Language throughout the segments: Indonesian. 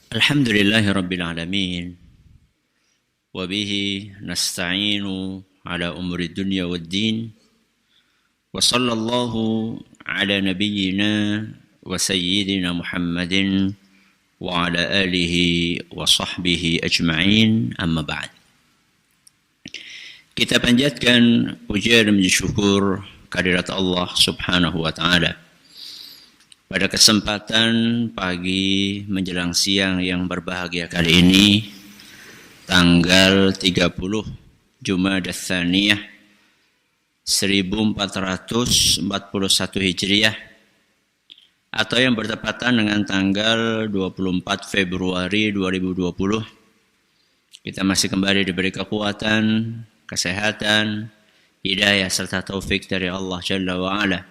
Alhamdulillahi Rabbil Alamin wa bihi nasta'inu ala umuri dunya wad din wa sallallahu ala nabiyyina wa sayyidina Muhammadin wa ala alihi wa sahbihi ajma'in amma ba'd. Kita panjatkan puja dan syukur kehadirat Allah Subhanahu wa taala. Pada kesempatan pagi menjelang siang yang berbahagia kali ini, tanggal 30 Jumadats Tsaniyah 1441 Hijriah atau yang bertepatan dengan tanggal 24 Februari 2020, kita masih kembali diberi kekuatan, kesehatan, hidayah serta taufik dari Allah Jalla wa'ala,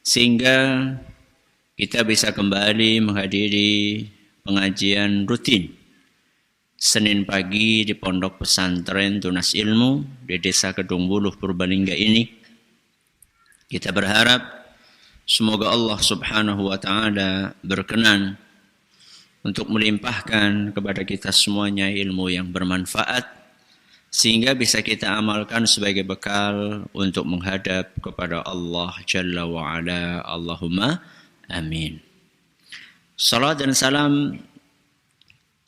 sehingga kita bisa kembali menghadiri pengajian rutin Senin pagi di Pondok Pesantren Tunas Ilmu di Desa Kedung Buluh, Purbalingga ini. Kita berharap semoga Allah Subhanahu wa taala berkenan untuk melimpahkan kepada kita semuanya ilmu yang bermanfaat sehingga bisa kita amalkan sebagai bekal untuk menghadap kepada Allah Jalla wa Ala. Allahumma amin. Salat dan salam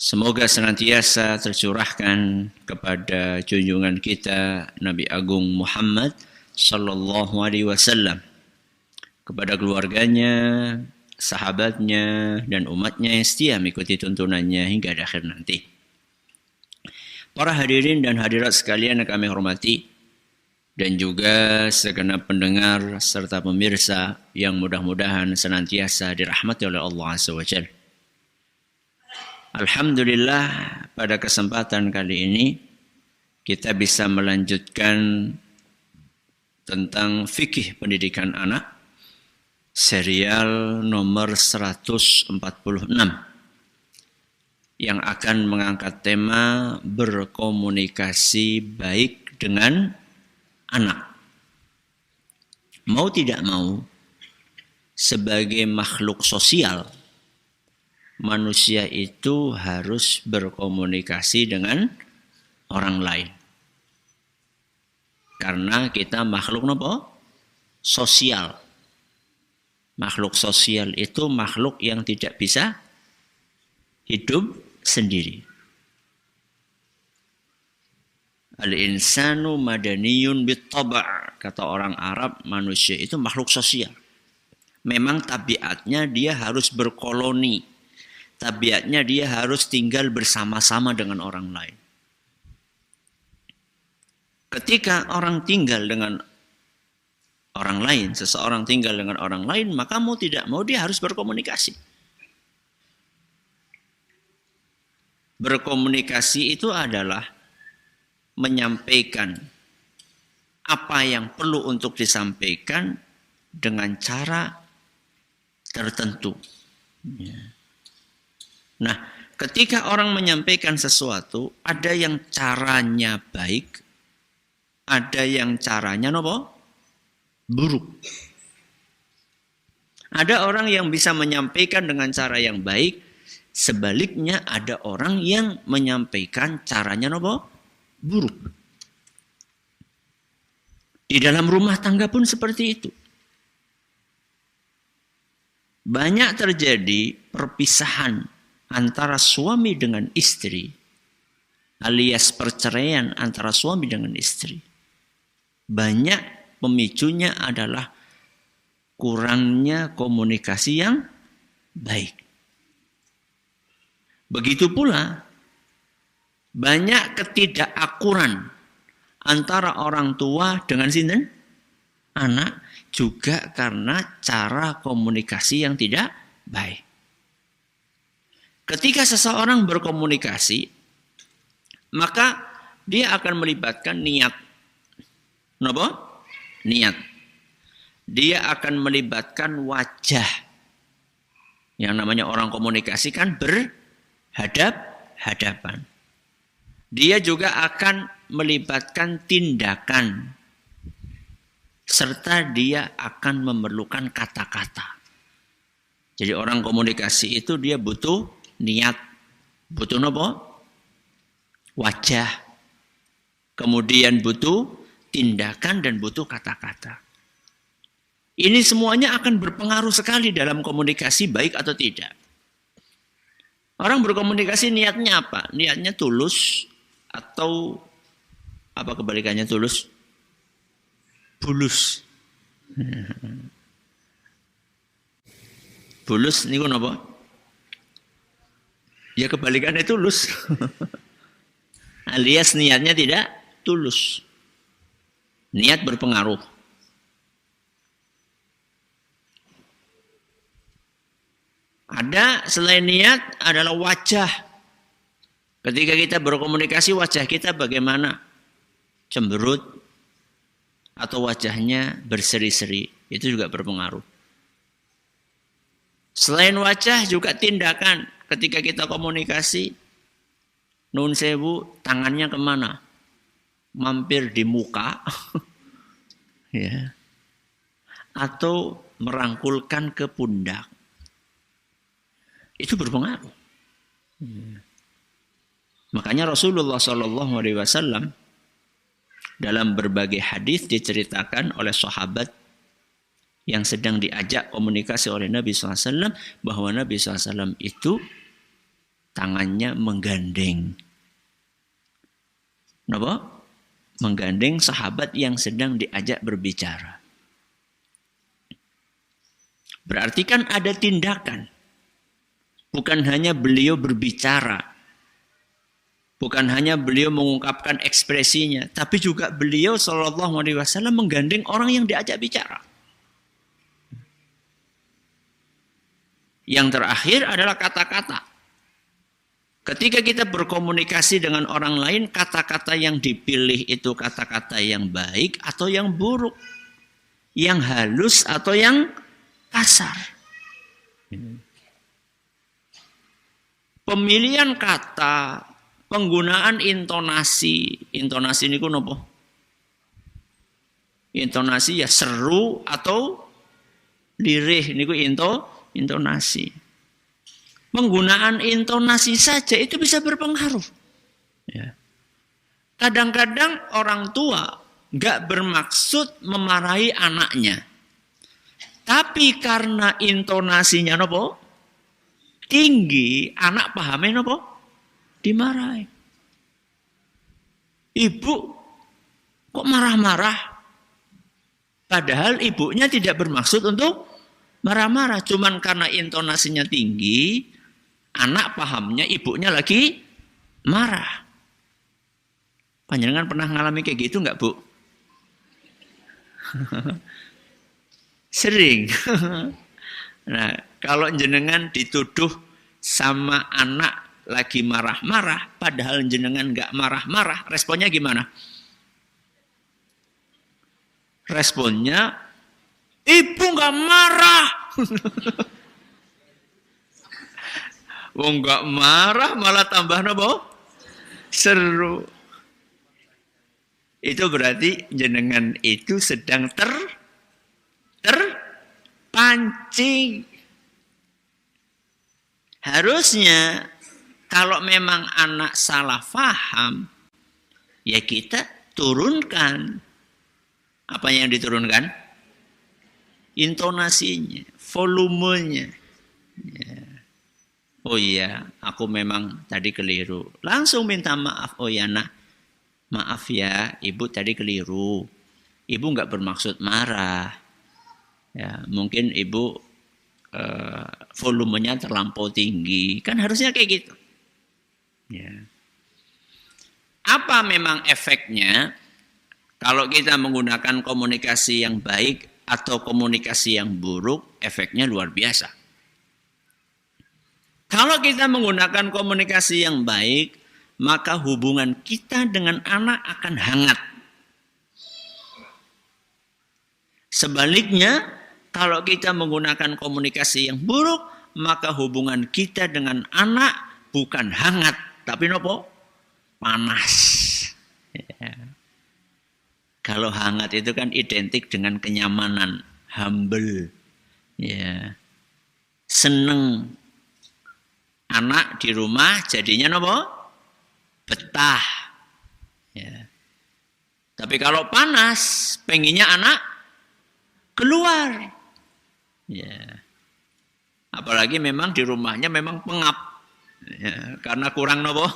semoga senantiasa tercurahkan kepada junjungan kita Nabi Agung Muhammad sallallahu alaihi wasallam, kepada keluarganya, sahabatnya, dan umatnya yang setia mengikuti tuntunannya hingga akhir nanti. Para hadirin dan hadirat sekalian yang kami hormati, dan juga segenap pendengar serta pemirsa yang mudah-mudahan senantiasa dirahmati oleh Allah Azza wa Jalla. Alhamdulillah, pada kesempatan kali ini kita bisa melanjutkan tentang fikih pendidikan anak, serial nomor 146 yang akan mengangkat tema berkomunikasi baik dengan anak. Mau tidak mau, sebagai makhluk sosial, manusia itu harus berkomunikasi dengan orang lain. Karena kita makhluk apa? Sosial. Makhluk sosial itu makhluk yang tidak bisa hidup sendiri. Al-insanu madaniyun bit-taba', kata orang Arab, manusia itu makhluk sosial. Memang tabiatnya dia harus berkoloni. Tabiatnya dia harus tinggal bersama-sama dengan orang lain. Ketika orang tinggal dengan orang lain, seseorang tinggal dengan orang lain, maka mau tidak mau dia harus berkomunikasi. Berkomunikasi itu adalah menyampaikan apa yang perlu untuk disampaikan dengan cara tertentu. Nah, ketika orang menyampaikan sesuatu, ada yang caranya baik, ada yang caranya buruk. Ada orang yang bisa menyampaikan dengan cara yang baik, sebaliknya ada orang yang menyampaikan caranya buruk. Di dalam rumah tangga pun seperti itu. Banyak terjadi perpisahan antara suami dengan istri, alias perceraian antara suami dengan istri. Banyak pemicunya adalah kurangnya komunikasi yang baik. Begitu pula banyak ketidakakuran antara orang tua dengan anak, juga karena cara komunikasi yang tidak baik. Ketika seseorang berkomunikasi, maka dia akan melibatkan niat. Niat. Dia akan melibatkan wajah. Yang namanya orang komunikasi kan berhadap-hadapan. Dia juga akan melibatkan tindakan. Serta dia akan memerlukan kata-kata. Jadi orang komunikasi itu dia butuh niat, butuh apa? Wajah. Kemudian butuh tindakan dan butuh kata-kata. Ini semuanya akan berpengaruh sekali dalam komunikasi baik atau tidak. Orang berkomunikasi niatnya apa? Niatnya tulus atau apa kebalikannya tulus? Bulus. Bulus niku napa? Ya kebalikannya tulus. Alias niatnya tidak tulus. Niat berpengaruh. Ada selain niat adalah wajah. Ketika kita berkomunikasi wajah kita bagaimana? Cemberut atau wajahnya berseri-seri. Itu juga berpengaruh. Selain wajah juga tindakan. Ketika kita komunikasi, nun sewu, tangannya kemana? Mampir di muka. Ya. Atau merangkulkan ke pundak. Itu berpengaruh. Makanya Rasulullah SAW dalam berbagai hadis diceritakan oleh sahabat yang sedang diajak komunikasi oleh Nabi SAW bahwa Nabi SAW itu tangannya menggandeng. Kenapa? Menggandeng sahabat yang sedang diajak berbicara. Berarti kan ada tindakan. Bukan hanya beliau berbicara. Bukan hanya beliau mengungkapkan ekspresinya. Tapi juga beliau SAW menggandeng orang yang diajak bicara. Yang terakhir adalah kata-kata. Ketika kita berkomunikasi dengan orang lain, kata-kata yang dipilih itu kata-kata yang baik atau yang buruk. Yang halus atau yang kasar. Pemilihan kata, penggunaan intonasi. Intonasi ini apa? Intonasi ya seru atau lirih. Ini intonasi. Penggunaan intonasi saja itu bisa berpengaruh. Ya. Kadang-kadang orang tua nggak bermaksud memarahi anaknya. Tapi karena intonasinya apa? Tinggi, anak pahamnya apa? Dimarahi. Ibu kok marah-marah? Padahal ibunya tidak bermaksud untuk marah-marah. Cuman karena intonasinya tinggi, anak pahamnya ibunya lagi marah. Panjenengan pernah ngalami kayak gitu enggak, Bu? Sering. Nah, kalau jenengan dituduh sama anak lagi marah-marah, padahal jenengan nggak marah-marah, responnya gimana? Responnya, ibu nggak marah. Wong nggak marah malah tambah apa? Seru. Itu berarti jenengan itu sedang terpancing. Harusnya kalau memang anak salah faham, ya kita turunkan. Apa yang diturunkan? Intonasinya, volumenya. Ya. Oh iya, aku memang tadi keliru. Langsung minta maaf. Oh ya nak, maaf ya, ibu tadi keliru. Ibu nggak bermaksud marah. Ya, mungkin ibu volumenya terlampau tinggi. Kan harusnya kayak gitu. Ya. Apa memang efeknya kalau kita menggunakan komunikasi yang baik atau komunikasi yang buruk, efeknya luar biasa. Kalau kita menggunakan komunikasi yang baik, maka hubungan kita dengan anak akan hangat. Sebaliknya, kalau kita menggunakan komunikasi yang buruk, maka hubungan kita dengan anak bukan hangat, tapi nopo? Panas. Ya. Kalau hangat itu kan identik dengan kenyamanan, humble, ya, seneng. anak di rumah jadinya nopo? Betah. Ya. Tapi kalau panas, pengennya anak keluar. Ya. Apalagi memang di rumahnya memang pengap. Ya. Karena kurang nopo?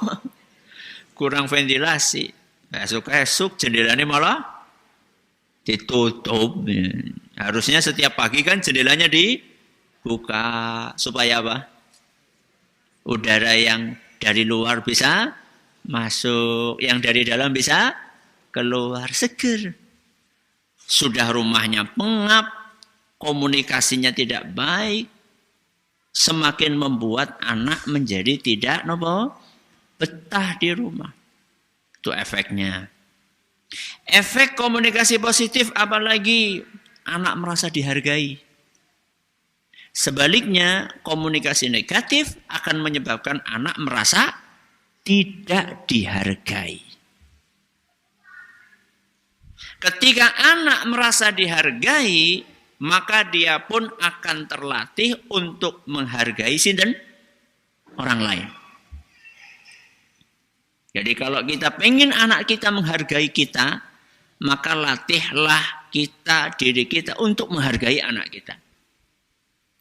Kurang ventilasi. Esok-esok jendelanya malah ditutup. Ya. Harusnya setiap pagi kan jendelanya dibuka. Supaya apa? Udara yang dari luar bisa masuk. Yang dari dalam bisa keluar. Seger. Sudah rumahnya pengap. Komunikasinya tidak baik. Semakin membuat anak menjadi tidak betah di rumah. Itu efeknya. Efek komunikasi positif apalagi anak merasa dihargai. Sebaliknya, komunikasi negatif akan menyebabkan anak merasa tidak dihargai. Ketika anak merasa dihargai, maka dia pun akan terlatih untuk menghargai sinten orang lain. Jadi kalau kita pengen anak kita menghargai kita, maka latihlah kita, diri kita untuk menghargai anak kita.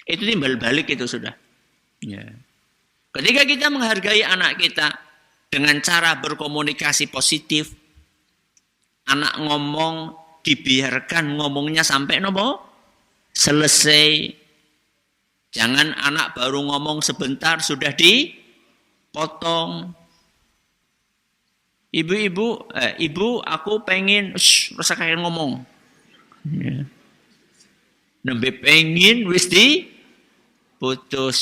Itu timbal balik itu sudah. Ya. Ketika kita menghargai anak kita dengan cara berkomunikasi positif, anak ngomong dibiarkan ngomongnya sampai selesai. Jangan anak baru ngomong sebentar sudah dipotong. Ibu aku pengen rasa kayak ngomong. Ya. Nembe pengen wis diputus.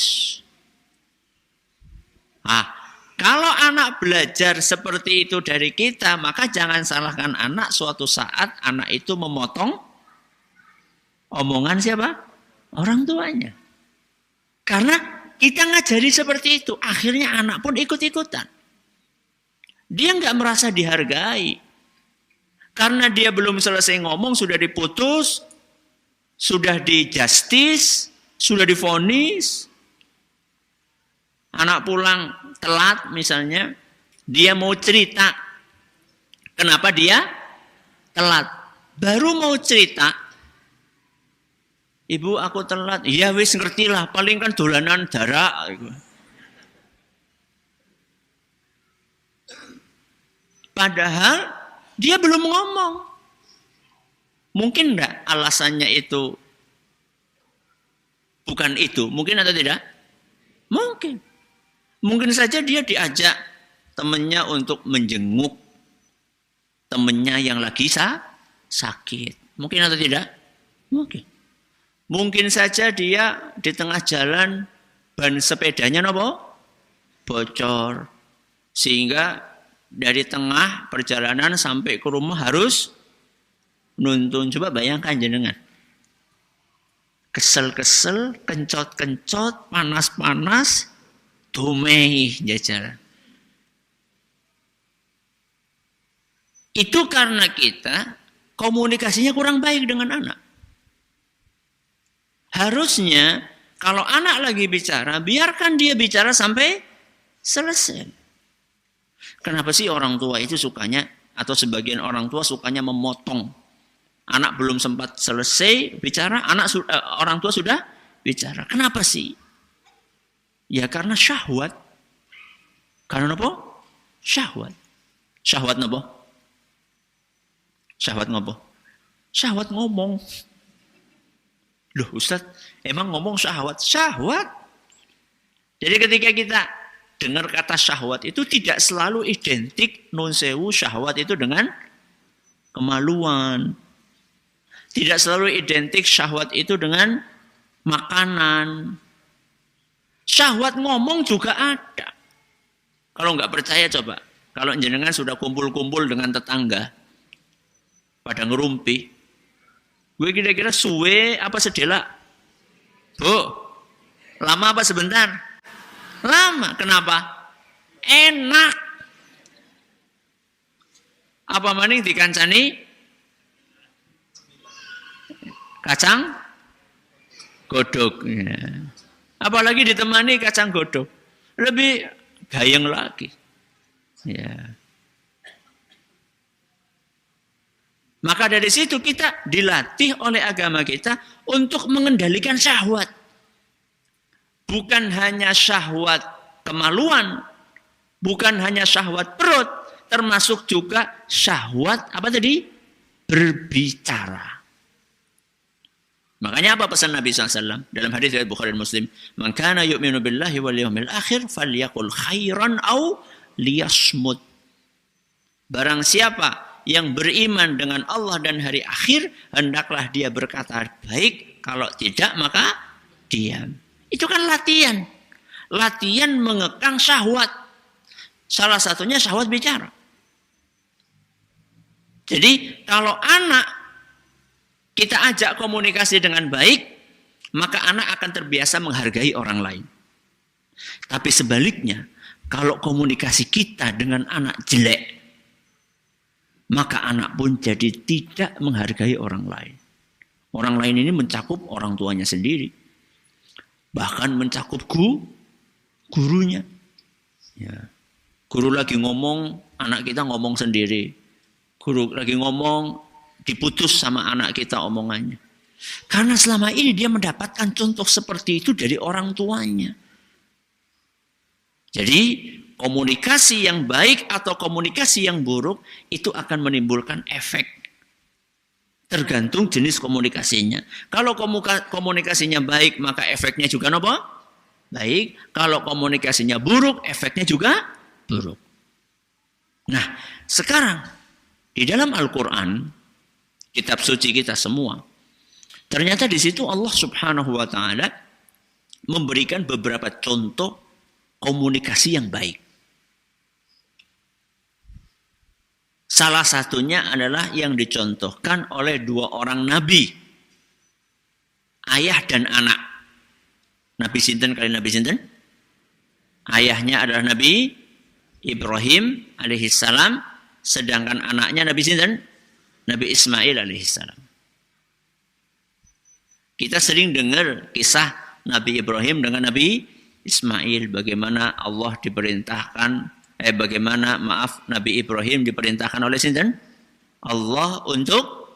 Kalau anak belajar seperti itu dari kita, maka jangan salahkan anak suatu saat anak itu memotong omongan siapa? Orang tuanya. Karena kita ngajari seperti itu, akhirnya anak pun ikut-ikutan. Dia nggak merasa dihargai. Karena dia belum selesai ngomong, sudah diputus, sudah di-justice, sudah divonis. Anak pulang telat misalnya, dia mau cerita. Kenapa dia telat? Baru mau cerita, ibu aku telat. Iya wis ngertilah, paling kan dolanan darah. Padahal dia belum ngomong. Mungkin enggak alasannya itu bukan itu? Mungkin atau tidak? Mungkin. Mungkin saja dia diajak temannya untuk menjenguk temannya yang lagi sakit. Mungkin atau tidak? Mungkin. Mungkin saja dia di tengah jalan ban sepedanya bocor. Sehingga dari tengah perjalanan sampai ke rumah harus nuntun. Coba bayangkan jenengan. Kesel-kesel, kencot-kencot, panas-panas, dumeh jajaran. Itu karena kita komunikasinya kurang baik dengan anak. Harusnya kalau anak lagi bicara, biarkan dia bicara sampai selesai. Kenapa sih orang tua itu sukanya, atau sebagian orang tua sukanya memotong? Anak belum sempat selesai bicara, orang tua sudah bicara. Kenapa sih? Ya karena syahwat. Karena apa? Syahwat. Syahwat apa? Syahwat apa? Syahwat ngomong. Loh Ustaz, emang ngomong syahwat? Syahwat. Jadi ketika kita dengar kata syahwat itu tidak selalu identik nun sewu syahwat itu dengan kemaluan. Tidak selalu identik syahwat itu dengan makanan. Syahwat ngomong juga ada. Kalau nggak percaya coba. Kalau jenengan sudah kumpul-kumpul dengan tetangga pada ngerumpi. Gue kira-kira suwe apa sedela? Bu, lama apa sebentar? Lama. Kenapa? Enak. Apa maning dikancani? Kacang godok. Ya. Apalagi ditemani kacang godok. lebih gayeng lagi. Ya. Maka dari situ kita dilatih oleh agama kita untuk mengendalikan syahwat. Bukan hanya syahwat kemaluan, bukan hanya syahwat perut, termasuk juga syahwat apa tadi? Berbicara. Makanya apa pesan Nabi SAW dalam hadis riwayat Bukhari dan Muslim? Man kana yu'minu billahi wal yawmil akhir falyaqul khairan aw liyasmut. Barang siapa yang beriman dengan Allah dan hari akhir, hendaklah dia berkata baik, kalau tidak maka diam. Itu kan latihan. Latihan mengekang syahwat. Salah satunya syahwat bicara. Jadi kalau anak kita ajak komunikasi dengan baik, maka anak akan terbiasa menghargai orang lain. Tapi sebaliknya, kalau komunikasi kita dengan anak jelek, maka anak pun jadi tidak menghargai orang lain. Orang lain ini mencakup orang tuanya sendiri. Bahkan mencakup gurunya. Ya. Guru lagi ngomong, anak kita ngomong sendiri. Guru lagi ngomong, diputus sama anak kita omongannya. Karena selama ini dia mendapatkan contoh seperti itu dari orang tuanya. Jadi komunikasi yang baik atau komunikasi yang buruk itu akan menimbulkan efek. Tergantung jenis komunikasinya. Kalau komunikasinya baik, maka efeknya juga apa? Baik. Kalau komunikasinya buruk, efeknya juga buruk. Nah, sekarang di dalam Al-Quran, kitab suci kita semua, ternyata di situ Allah Subhanahu wa Ta'ala memberikan beberapa contoh komunikasi yang baik. Salah satunya adalah yang dicontohkan oleh dua orang nabi, ayah dan anak. Nabi sinten kali Nabi sinten? Ayahnya adalah Nabi Ibrahim alaihissalam, sedangkan anaknya Nabi sinten? Nabi Ismail alaihissalam. Kita sering dengar kisah Nabi Ibrahim dengan Nabi Ismail, bagaimana Allah diperintahkan, Nabi Ibrahim diperintahkan oleh sinten? Allah untuk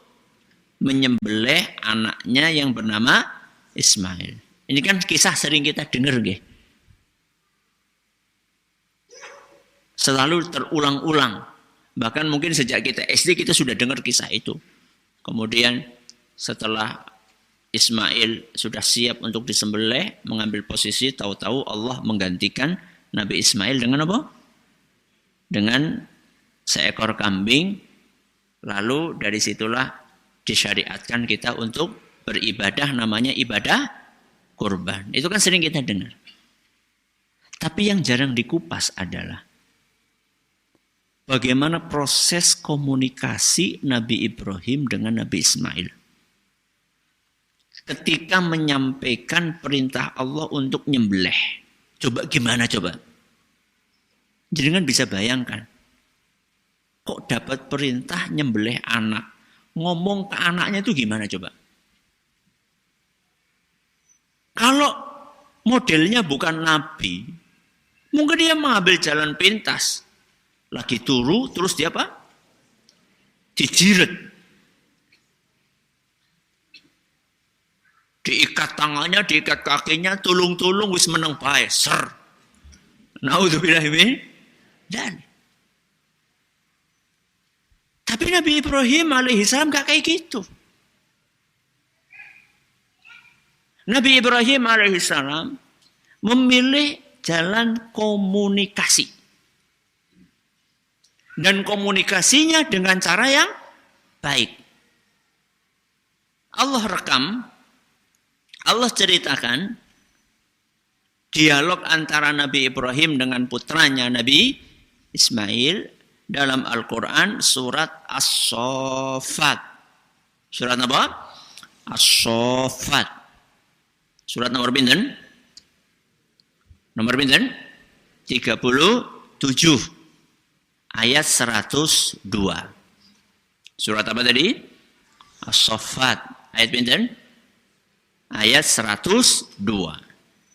menyembelih anaknya yang bernama Ismail. Ini kan kisah sering kita dengar, nggih. Selalu terulang-ulang. Bahkan mungkin sejak kita SD kita sudah dengar kisah itu. Kemudian setelah Ismail sudah siap untuk disembelih, mengambil posisi, tahu-tahu Allah menggantikan Nabi Ismail dengan apa? Dengan seekor kambing. Lalu dari situlah disyariatkan kita untuk beribadah, namanya ibadah kurban. Itu kan sering kita dengar. Tapi yang jarang dikupas adalah bagaimana proses komunikasi Nabi Ibrahim dengan Nabi Ismail ketika menyampaikan perintah Allah untuk nyembelih. Coba gimana coba? Jangan bisa bayangkan. Kok dapat perintah nyembelih anak? Ngomong ke anaknya itu gimana coba? Kalau modelnya bukan nabi, mungkin dia mengambil jalan pintas. Lagi turu, terus dia apa? Dijiret. Diikat tangannya, diikat kakinya, tulung-tulung, wis meneng bae, ser. Naudzubillah min dzalik. Tapi Nabi Ibrahim alaihissalam gak kayak gitu. Nabi Ibrahim alaihissalam memilih jalan komunikasi. Dan komunikasinya dengan cara yang baik. Allah rekam, Allah ceritakan dialog antara Nabi Ibrahim dengan putranya Nabi Ismail dalam Al-Quran surat As-Saffat. Surat apa? As-Saffat. Surat nomor pinten? Nomor pinten? 37. Ayat 102. Surat apa tadi? As-Saffat. Ayat pinten? Ayat 102.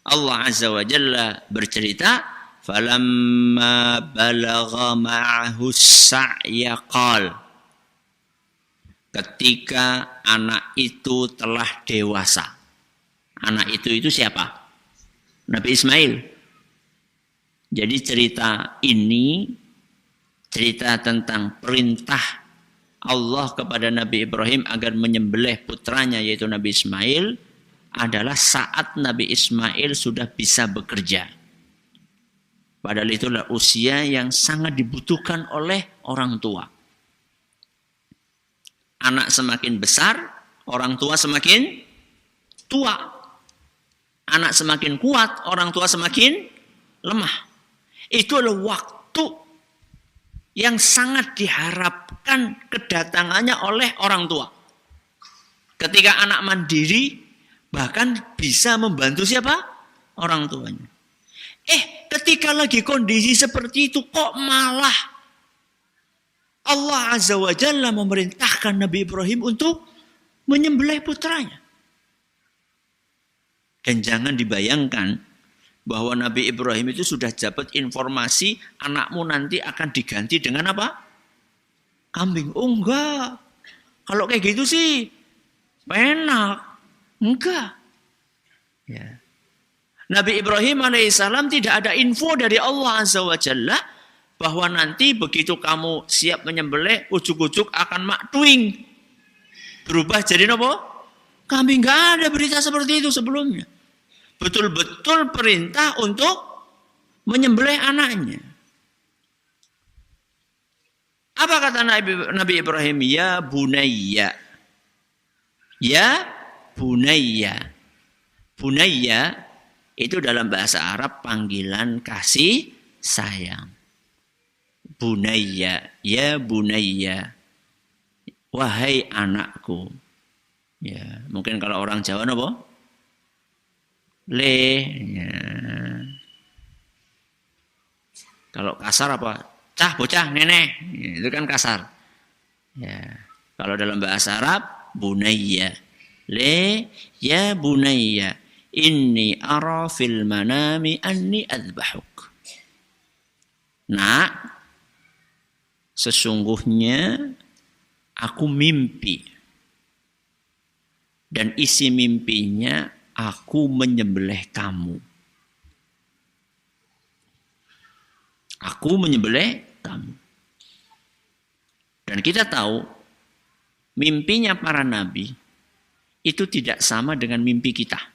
Allah Azza wa Jalla bercerita, falamma balagha ma'ahu sa'ya qala, ketika anak itu telah dewasa. Anak itu siapa? Nabi Ismail. Jadi cerita ini cerita tentang perintah Allah kepada Nabi Ibrahim agar menyembelih putranya yaitu Nabi Ismail adalah saat Nabi Ismail sudah bisa bekerja. Padahal itulah usia yang sangat dibutuhkan oleh orang tua. Anak semakin besar, orang tua semakin tua. Anak semakin kuat, orang tua semakin lemah. Itu adalah waktu yang sangat diharapkan kedatangannya oleh orang tua. Ketika anak mandiri, bahkan bisa membantu siapa? Orang tuanya. Ketika lagi kondisi seperti itu, kok malah Allah Azza wa Jalla memerintahkan Nabi Ibrahim untuk menyembelih putranya. Dan jangan dibayangkan bahwa Nabi Ibrahim itu sudah dapat informasi anakmu nanti akan diganti dengan apa? Kambing. Oh enggak. Kalau kayak gitu sih enak. Enggak. Ya. Nabi Ibrahim alaihissalam tidak ada info dari Allah Azza wa Jalla bahwa nanti begitu kamu siap menyembelih, ujuk-ujuk akan maktuing. Berubah jadi apa? Kambing. Enggak ada berita seperti itu sebelumnya. Betul-betul perintah untuk menyembelih anaknya. Apa kata Nabi Ibrahim? Ya bunayya. Ya bunayya. Bunayya itu dalam bahasa Arab panggilan kasih sayang. Bunayya, ya bunayya. Wahai anakku. Ya, mungkin kalau orang Jawa apa? Ya. Kalau kasar apa? Cah, bocah, nenek. Ya, itu kan kasar. Ya. Kalau dalam bahasa Arab, bunayya. Ya bunayya. Inni ara fil manami anni adbahuk. Nak, sesungguhnya aku mimpi. Dan isi mimpinya aku menyembelih kamu. Aku menyembelih kamu. Dan kita tahu mimpinya para nabi itu tidak sama dengan mimpi kita.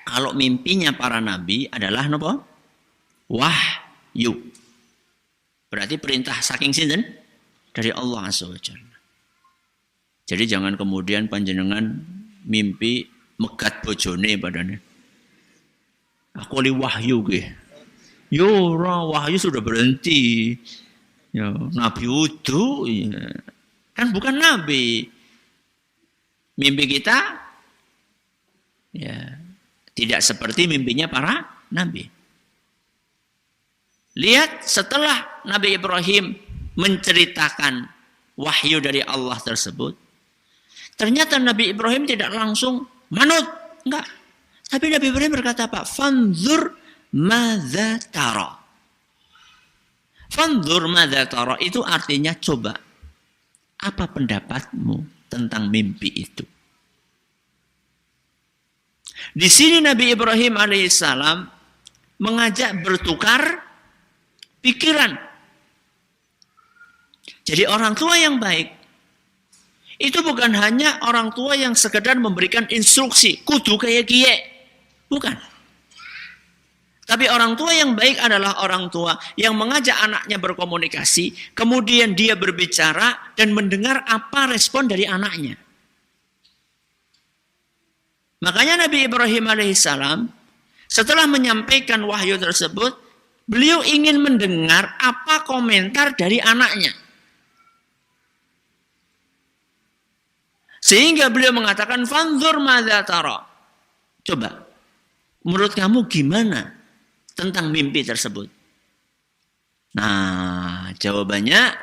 Kalau mimpinya para nabi adalah apa? Wahyu. Berarti perintah saking sinten? Dari Allah Azza wa Jalla. Jadi jangan kemudian panjenengan mimpi megat bojone padane. Aku li wahyu ge. Yo ora wahyu sudah berhenti. Yo Nabi Hud ya. Kan bukan nabi. Mimpi kita ya tidak seperti mimpinya para nabi. Lihat setelah Nabi Ibrahim menceritakan wahyu dari Allah tersebut, ternyata Nabi Ibrahim tidak langsung manut. Enggak. Tapi Nabi Ibrahim berkata apa? Fanzur madza tara. Fanzur madza tara itu artinya coba. Apa pendapatmu tentang mimpi itu? Di sini Nabi Ibrahim alaihissalam mengajak bertukar pikiran. Jadi orang tua yang baik itu bukan hanya orang tua yang sekedar memberikan instruksi, kudu kayak kie. Bukan. Tapi orang tua yang baik adalah orang tua yang mengajak anaknya berkomunikasi, kemudian dia berbicara dan mendengar apa respon dari anaknya. Makanya Nabi Ibrahim alaihissalam setelah menyampaikan wahyu tersebut, beliau ingin mendengar apa komentar dari anaknya. Sehingga beliau mengatakan fanzur madza tara. Coba, menurut kamu gimana tentang mimpi tersebut? Nah, jawabannya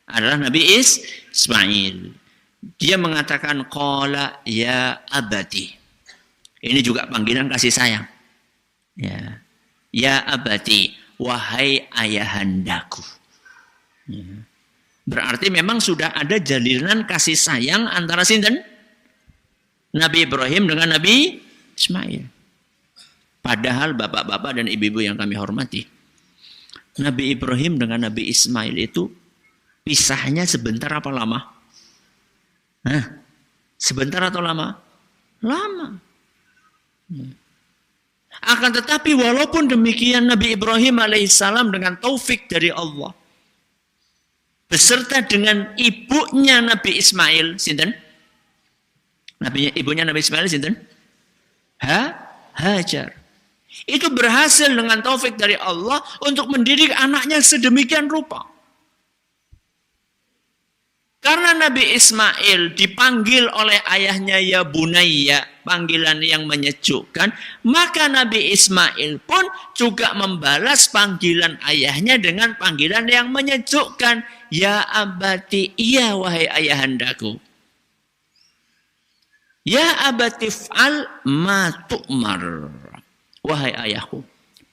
adalah Nabi Ismail. Dia mengatakan qala ya abati. Ini juga panggilan kasih sayang. Ya. Ya abati, wahai ayahandaku. Berarti memang sudah ada jalinan kasih sayang antara sinten? Nabi Ibrahim dengan Nabi Ismail. Padahal bapak-bapak dan ibu-ibu yang kami hormati, Nabi Ibrahim dengan Nabi Ismail itu pisahnya sebentar apa lama? Sebentar atau lama? Lama. Akan tetapi walaupun demikian Nabi Ibrahim alaihissalam dengan taufik dari Allah beserta dengan ibunya Nabi Ismail, sinten? Ibunya Nabi Ismail sinten? Hajar. Itu berhasil dengan taufik dari Allah untuk mendidik anaknya sedemikian rupa. Karena Nabi Ismail dipanggil oleh ayahnya ya bunayya, panggilan yang menyejukkan, maka Nabi Ismail pun juga membalas panggilan ayahnya dengan panggilan yang menyejukkan. Ya abati, iya wahai ayahandaku. Ya abati fa'al ma tu'mar. Wahai ayahku,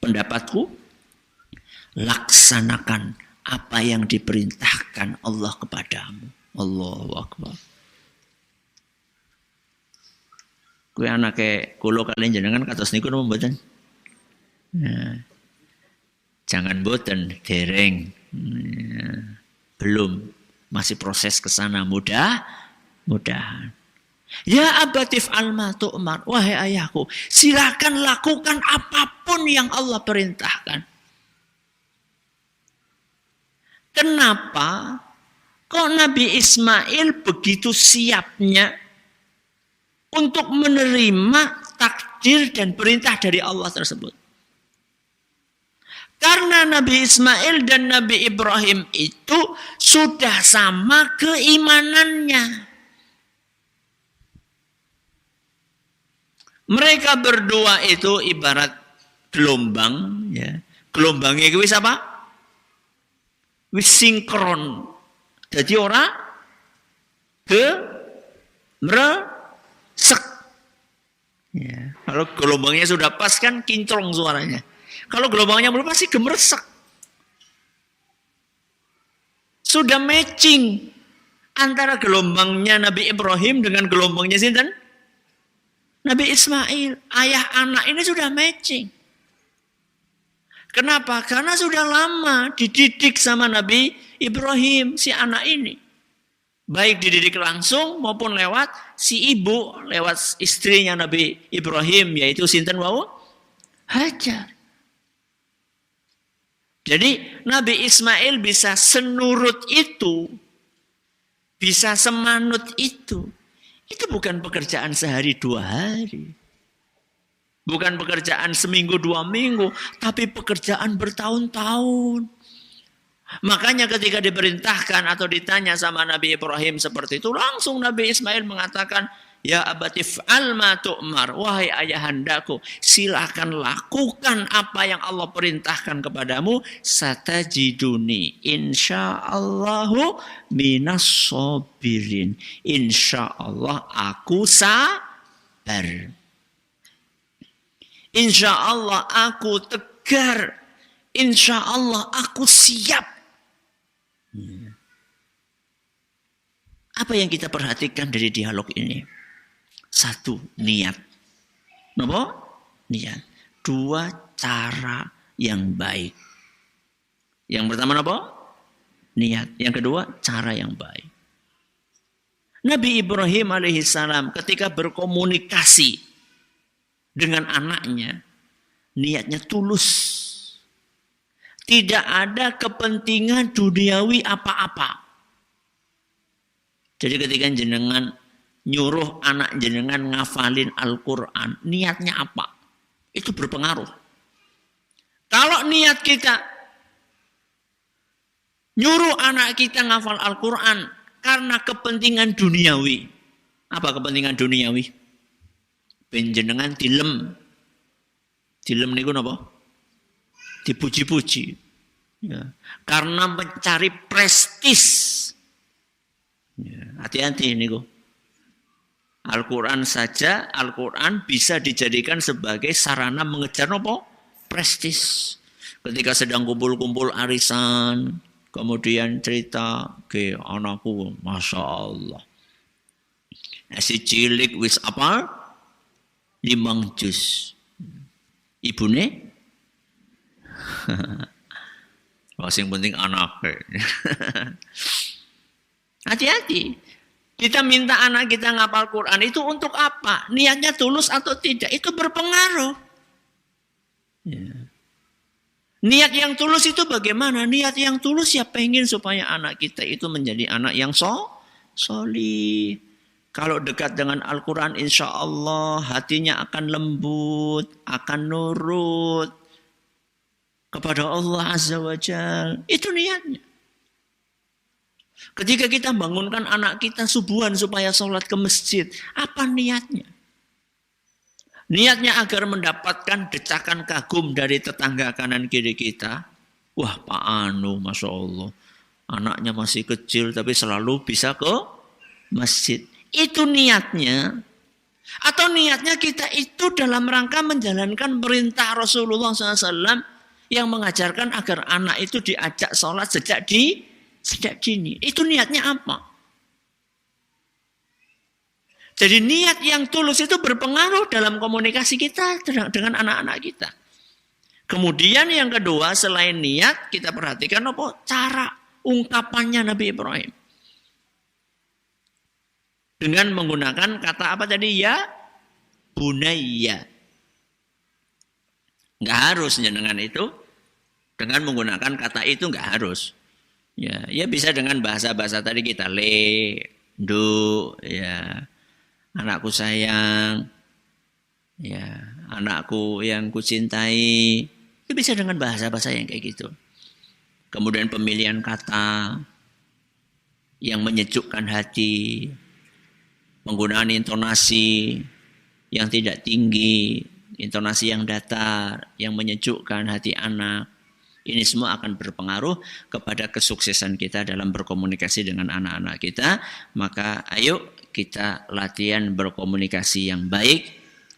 pendapatku, laksanakan apa yang diperintahkan Allah kepadamu. Allahu Akbar. Kue anake kulo kalian jenengan kados niku napa mboten? Nah, jangan boten dereng. Belum, masih proses ke sana, mudah-mudahan. Ya abatif alma tu'mar, wahai ayahku, silakan lakukan apapun yang Allah perintahkan. Kenapa kok Nabi Ismail begitu siapnya untuk menerima takdir dan perintah dari Allah tersebut? Karena Nabi Ismail dan Nabi Ibrahim itu sudah sama keimanannya. Mereka berdua itu ibarat gelombang, ya. Gelombangnya itu wis apa? Wis sinkron. Jadi ora meresek. Ya. Kalau gelombangnya sudah pas kan kinclong suaranya. Kalau gelombangnya belum pasti gemeresek. Sudah matching antara gelombangnya Nabi Ibrahim dengan gelombangnya sinten? Nabi Ismail. Ayah anak ini sudah matching. Kenapa? Karena sudah lama dididik sama Nabi Ibrahim si anak ini. Baik dididik langsung maupun lewat si ibu, lewat istrinya Nabi Ibrahim, yaitu sinten wau? Hajar. Jadi Nabi Ismail bisa senurut itu, bisa semanut itu. Itu bukan pekerjaan sehari 2 hari. Bukan pekerjaan seminggu 2 minggu, tapi pekerjaan bertahun-tahun. Makanya ketika diperintahkan atau ditanya sama Nabi Ibrahim seperti itu, langsung Nabi Ismail mengatakan, ya abati fa'al ma tu'mar, wahai ayahandaku, silakan lakukan apa yang Allah perintahkan kepadamu, satajiduni insyaallahu minas sabirin. Insyaallah aku sabar. Insyaallah aku tegar. Insyaallah aku siap. Apa yang kita perhatikan dari dialog ini? 1, niat. Napa? Niat. 2, cara yang baik. Yang pertama napa? Niat. Yang kedua, cara yang baik. Nabi Ibrahim alaihissalam ketika berkomunikasi dengan anaknya, niatnya tulus. Tidak ada kepentingan duniawi apa-apa. Jadi ketika jenengan nyuruh anak jenengan ngafalin Al-Quran, niatnya apa? Itu berpengaruh. Kalau niat kita nyuruh anak kita ngafal Al-Quran karena kepentingan duniawi. Apa kepentingan duniawi? Penjenengan dilem. Dilem niku napa? Dipuji-puji. Ya. Karena mencari prestis. Ya. Hati-hati niku. Al-Quran saja, Al-Quran bisa dijadikan sebagai sarana mengejar napa? prestis. Ketika sedang kumpul-kumpul arisan, kemudian cerita, ke anakku, Masya Allah. Si cilik wis apa? 5 juz. Ibune? Yang penting anak. Hati-hati. Kita minta anak kita ngapal Quran itu untuk apa? Niatnya tulus atau tidak? Itu berpengaruh. Ya. Niat yang tulus itu bagaimana? Niat yang tulus ya pengen supaya anak kita itu menjadi anak yang solih. Kalau dekat dengan Al-Quran insya Allah hatinya akan lembut, akan nurut kepada Allah Azza wa Jal. Itu niatnya. Ketika kita bangunkan anak kita subuhan supaya sholat ke masjid, apa niatnya? Niatnya agar mendapatkan decakan kagum dari tetangga kanan kiri kita. Wah Pak Anu, Masya Allah. Anaknya masih kecil tapi selalu bisa ke masjid. Itu niatnya. Atau niatnya kita itu dalam rangka menjalankan perintah Rasulullah SAW yang mengajarkan agar anak itu diajak sholat sejak dini. Itu niatnya apa? Jadi niat yang tulus itu berpengaruh dalam komunikasi kita dengan anak-anak kita. Kemudian yang kedua selain niat kita perhatikan apa? Cara ungkapannya Nabi Ibrahim. Dengan menggunakan kata apa tadi? Ya bunayya. Enggak harus dengan itu. Dengan menggunakan kata itu enggak harus. Ya bisa dengan bahasa-bahasa tadi kita do, ya. Anakku sayang, ya, anakku yang kucintai, itu bisa dengan bahasa-bahasa yang kayak gitu. Kemudian pemilihan kata yang menyejukkan hati, penggunaan intonasi yang tidak tinggi, intonasi yang datar, yang menyejukkan hati anak. Ini semua akan berpengaruh kepada kesuksesan kita dalam berkomunikasi dengan anak-anak kita. Maka ayo kita latihan berkomunikasi yang baik,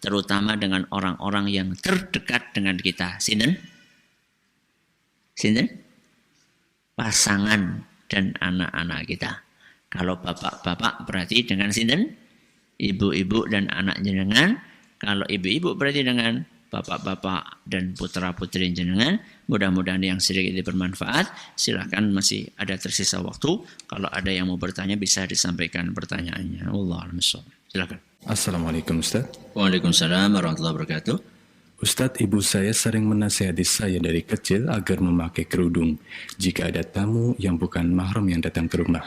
terutama dengan orang-orang yang terdekat dengan kita. Sinten? Pasangan dan anak-anak kita. Kalau bapak-bapak berarti dengan sinten? Ibu-ibu dan anak jenengan. Kalau ibu-ibu berarti dengan bapak-bapak dan putra-putri jenengan. Mudah-mudahan yang sedikit ini bermanfaat. Silakan, masih ada tersisa waktu. Kalau ada yang mau bertanya bisa disampaikan pertanyaannya. Wallahu a'lam bishawab. Silakan. Assalamualaikum Ustaz. Waalaikumsalam warahmatullahi wabarakatuh. Ustaz, ibu saya sering menasihati saya dari kecil agar memakai kerudung jika ada tamu yang bukan mahram yang datang ke rumah.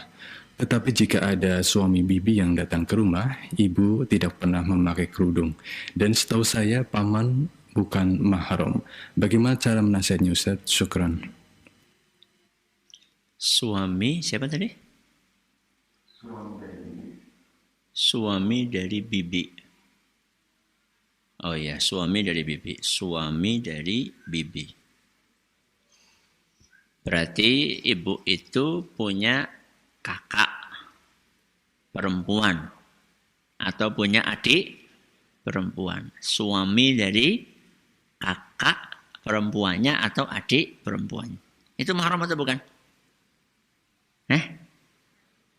Tetapi jika ada suami bibi yang datang ke rumah, ibu tidak pernah memakai kerudung. Dan setahu saya paman bukan mahram. Bagaimana cara menasihatnya Ustaz? Syukran. Suami siapa tadi? Suami dari bibi. Oh ya, suami dari bibi. Suami dari bibi. Berarti ibu itu punya kakak perempuan atau punya adik perempuan. Suami dari kakak perempuannya atau adik perempuannya. Itu mahram atau bukan?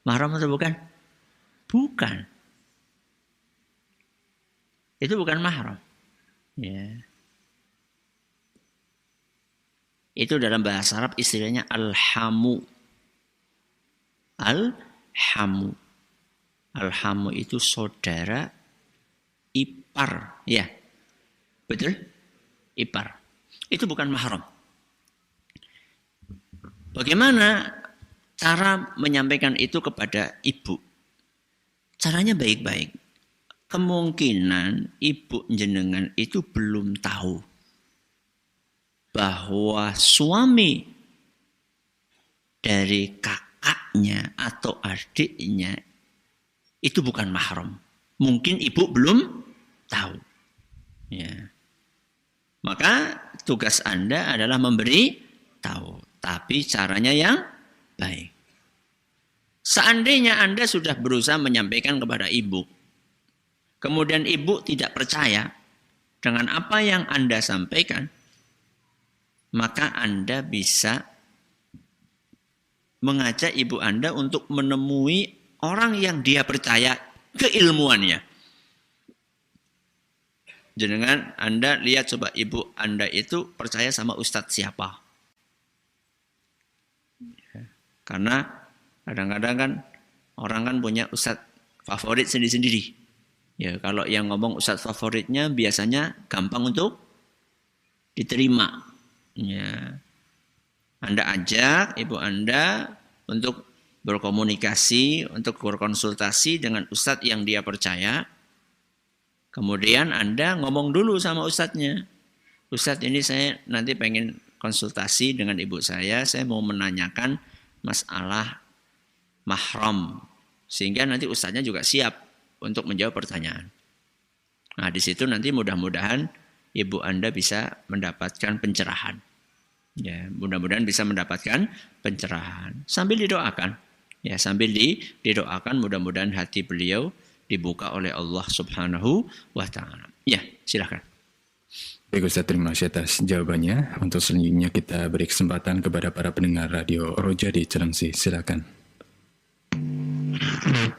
Mahram atau bukan? Bukan. Itu bukan mahram. Ya. Itu dalam bahasa Arab istilahnya al-hamu. Al-hamu. Al-hamu itu saudara ipar. Ya. Betul? Ipar. Itu bukan mahram. Bagaimana cara menyampaikan itu kepada ibu? Caranya baik-baik. Kemungkinan ibu jenengan itu belum tahu bahwa suami dari kakaknya atau adiknya itu bukan mahram. Mungkin ibu belum tahu. Ya. Maka tugas Anda adalah memberi tahu. Tapi caranya yang baik. Seandainya Anda sudah berusaha menyampaikan kepada ibu, kemudian ibu tidak percaya dengan apa yang Anda sampaikan, maka Anda bisa mengajak ibu Anda untuk menemui orang yang dia percaya keilmuannya. Jenengan Anda lihat coba ibu Anda itu percaya sama ustadz siapa. Karena kadang-kadang kan orang kan punya ustadz favorit sendiri-sendiri. Ya, kalau yang ngomong ustadz favoritnya biasanya gampang untuk diterima. Ya. Anda ajak ibu Anda untuk berkomunikasi, untuk berkonsultasi dengan ustadz yang dia percaya. Kemudian Anda ngomong dulu sama ustadznya. Ustadz, ini saya nanti pengen konsultasi dengan ibu saya mau menanyakan masalah mahram. Sehingga nanti ustadznya juga siap untuk menjawab pertanyaan. Nah, di situ nanti mudah-mudahan ibu Anda bisa mendapatkan pencerahan. Ya, mudah-mudahan bisa mendapatkan pencerahan. Sambil didoakan. Ya, sambil didoakan mudah-mudahan hati beliau dibuka oleh Allah Subhanahu wa taala. Ya, silakan. Baik Ustaz, terima kasih atas jawabannya. Untuk selanjutnya kita beri kesempatan kepada para pendengar Radio Roja di Cilengsi. Silakan.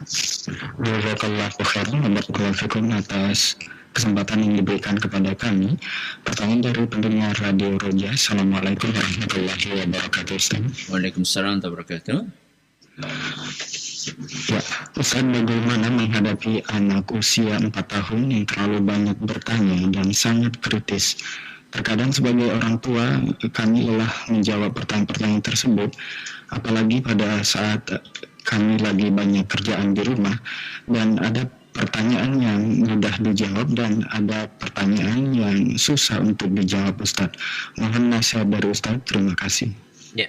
Jazakallahu khairan wa barakallahu fikum atas kesempatan yang diberikan kepada kami. Pertanyaan dari pendengar Radio Roja. Assalamualaikum warahmatullahi wabarakatuh. Waalaikumsalam warahmatullahi wabarakatuh. Ya, Ustaz, bagaimana menghadapi anak usia 4 tahun yang terlalu banyak bertanya dan sangat kritis? Terkadang sebagai orang tua, kami lelah menjawab pertanyaan-pertanyaan tersebut, apalagi pada saat kami lagi banyak kerjaan di rumah, dan ada pertanyaan yang mudah dijawab dan ada pertanyaan yang susah untuk dijawab, Ustaz. Mohon nasihat dari Ustaz, terima kasih. Ya.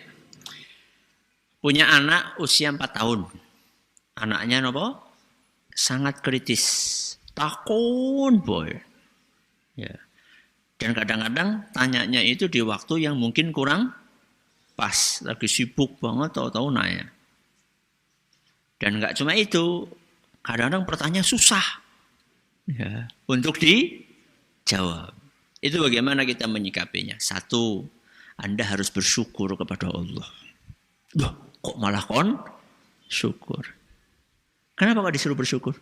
Punya anak usia 4 tahun. Anaknya apa? Sangat kritis. Takun boy. Ya. Dan kadang-kadang tanyanya itu di waktu yang mungkin kurang pas. Lagi sibuk banget tahu-tahu nanya. Dan nggak cuma itu. Kadang-kadang pertanyaan susah. Ya. Untuk dijawab. Itu bagaimana kita menyikapinya. Satu, Anda harus bersyukur kepada Allah. Loh, kok malah syukur? Kenapa kok disuruh bersyukur?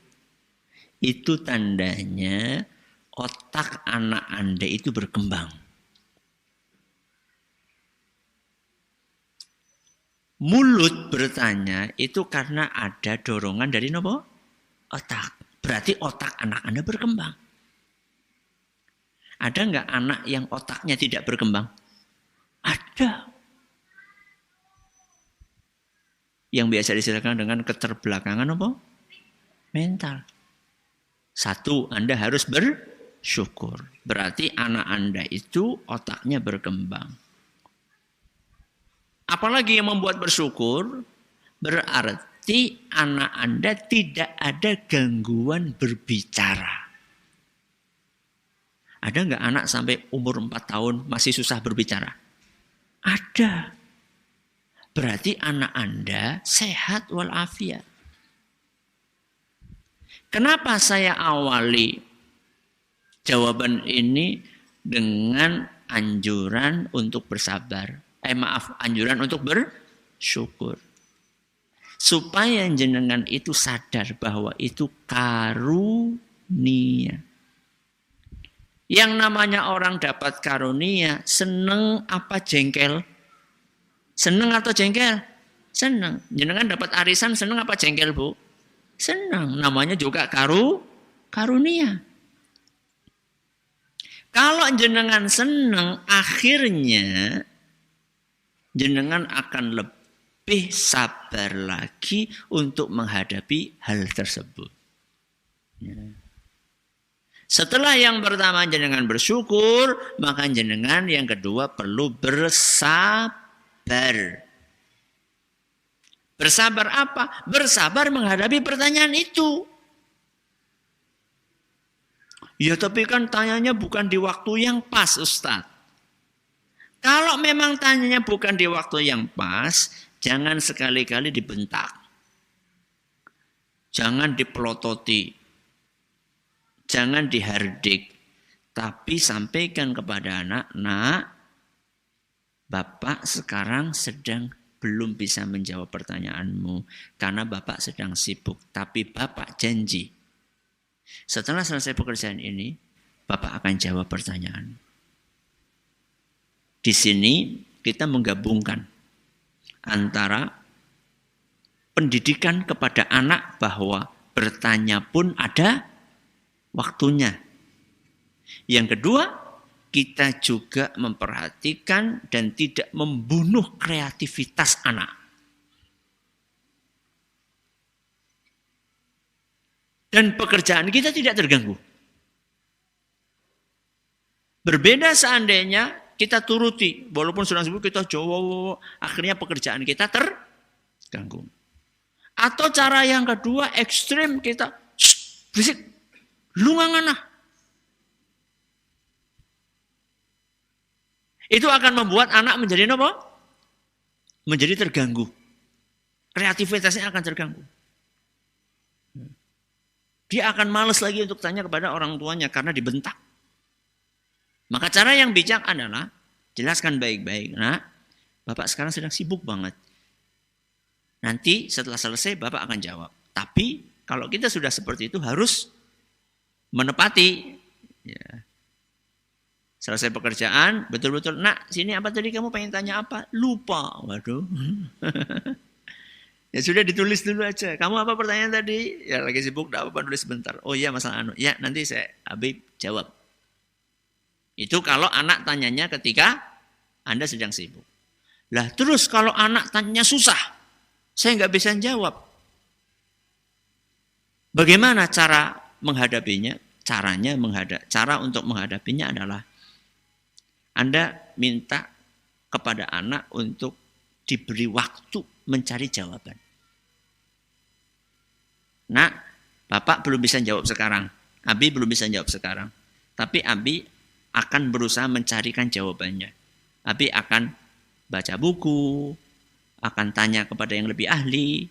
Itu tandanya otak anak Anda itu berkembang. Mulut bertanya itu karena ada dorongan dari otak. Berarti otak anak Anda berkembang. Ada nggak anak yang otaknya tidak berkembang? Ada. Yang biasa disebutkan dengan keterbelakangan mental. Satu, Anda harus bersyukur. Berarti anak Anda itu otaknya berkembang. Apalagi yang membuat bersyukur, berarti anak Anda tidak ada gangguan berbicara. Ada nggak anak sampai umur 4 tahun masih susah berbicara? Ada. Berarti anak Anda sehat walafiat. Kenapa saya awali jawaban ini dengan anjuran untuk bersabar? Anjuran untuk bersyukur. Supaya jenengan itu sadar bahwa itu karunia. Yang namanya orang dapat karunia, seneng apa jengkel? Seneng atau jengkel? Seneng. Jenengan dapat arisan seneng apa jengkel, Bu? Seneng. Namanya juga karunia. Kalau jenengan seneng, akhirnya jenengan akan lebih sabar lagi untuk menghadapi hal tersebut. Setelah yang pertama jenengan bersyukur, maka jenengan yang kedua perlu bersabar. Bersabar apa? Bersabar menghadapi pertanyaan itu. Ya tapi kan tanyanya bukan di waktu yang pas, Ustaz. Kalau memang tanyanya bukan di waktu yang pas, jangan sekali-kali dibentak. Jangan dipelototi. Jangan dihardik. Tapi sampaikan kepada anak, nak, Bapak sekarang sedang belum bisa menjawab pertanyaanmu karena Bapak sedang sibuk. Tapi Bapak janji, setelah selesai pekerjaan ini, Bapak akan jawab pertanyaan. Di sini kita menggabungkan antara pendidikan kepada anak bahwa bertanya pun ada waktunya. Yang kedua, kita juga memperhatikan dan tidak membunuh kreativitas anak. Dan pekerjaan kita tidak terganggu. Berbeda seandainya kita turuti, walaupun sudah sibuk kita jawab, akhirnya pekerjaan kita terganggu. Atau cara yang kedua ekstrim, kita berisik, lu nganganah. Itu akan membuat anak menjadi apa? Menjadi terganggu. Kreativitasnya akan terganggu. Dia akan malas lagi untuk tanya kepada orang tuanya karena dibentak. Maka cara yang bijak adalah jelaskan baik-baik. Nah, Bapak sekarang sedang sibuk banget. Nanti setelah selesai Bapak akan jawab. Tapi kalau kita sudah seperti itu harus menepati. Ya. Selesai pekerjaan, betul-betul, nak sini apa tadi kamu pengen tanya apa? Lupa. Waduh. Ya sudah ditulis dulu aja. Kamu apa pertanyaan tadi? Ya lagi sibuk, tidak apa-apa tulis sebentar. Oh iya masalah anu. Ya nanti saya Habib jawab. Itu kalau anak tanyanya ketika Anda sedang sibuk. Lah terus kalau anak tanya susah, saya nggak bisa jawab. Bagaimana cara menghadapinya? Cara untuk menghadapinya adalah Anda minta kepada anak untuk diberi waktu mencari jawaban. Nah, Bapak belum bisa jawab sekarang. Abi belum bisa jawab sekarang. Tapi Abi akan berusaha mencarikan jawabannya. Abi akan baca buku, akan tanya kepada yang lebih ahli.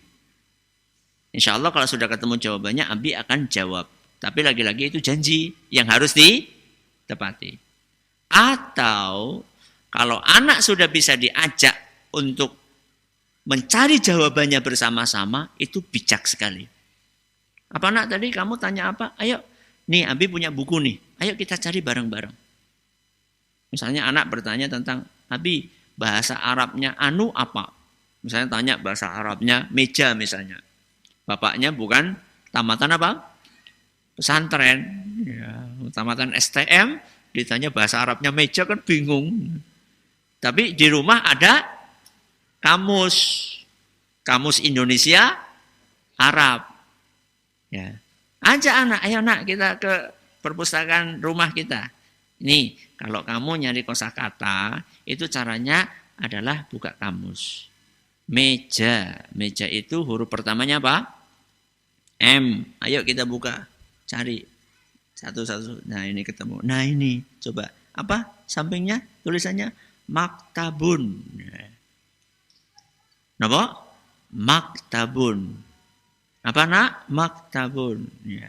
Insya Allah kalau sudah ketemu jawabannya, Abi akan jawab. Tapi lagi-lagi itu janji yang harus ditepati. Atau kalau anak sudah bisa diajak untuk mencari jawabannya bersama-sama, itu bijak sekali. Apa nak tadi kamu tanya apa? Ayo, nih Abi punya buku nih. Ayo kita cari bareng-bareng. Misalnya anak bertanya tentang, Abi bahasa Arabnya anu apa? Misalnya tanya bahasa Arabnya meja misalnya. Bapaknya bukan tamatan apa? Pesantren. Ya, tamatan STM. Ditanya bahasa Arabnya meja kan bingung. Tapi di rumah ada kamus Indonesia Arab. Ya. Ajak anak, ayo nak kita ke perpustakaan rumah kita. Nih, kalau kamu nyari kosakata, itu caranya adalah buka kamus. Meja itu huruf pertamanya apa? M. Ayo kita buka, cari. Satu-satu. Nah ini ketemu. Nah ini coba. Apa sampingnya tulisannya? Maktabun. Napa? Maktabun. Apa nak? Maktabun. Ya.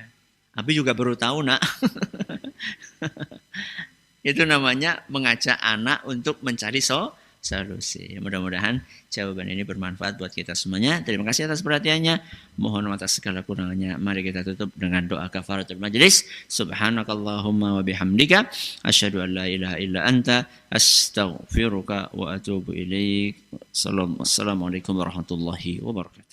Abi juga baru tahu nak. Itu namanya mengajak anak untuk mencari solusi. Mudah-mudahan jawaban ini bermanfaat buat kita semuanya. Terima kasih atas perhatiannya. Mohon atas segala kurangannya. Mari kita tutup dengan doa kafaratul majlis. Subhanakallahumma wa bihamdika asyhadu an la ilaha illa anta astaghfiruka wa atubu ilaik. Assalamualaikum warahmatullahi wabarakatuh.